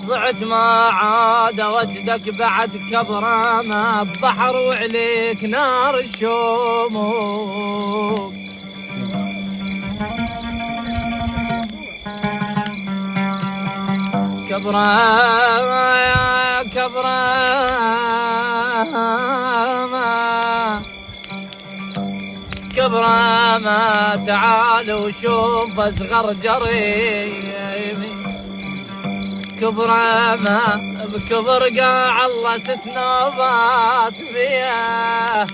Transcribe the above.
ضعت ما عاد وجدك بعد كبرامة بحر وعليك نار الشوموم. كبرامة يا كبرامة كبرامة تعال وشوف اصغر جريمي. كبرامة بكبر قاع الله 6 نوبات بيه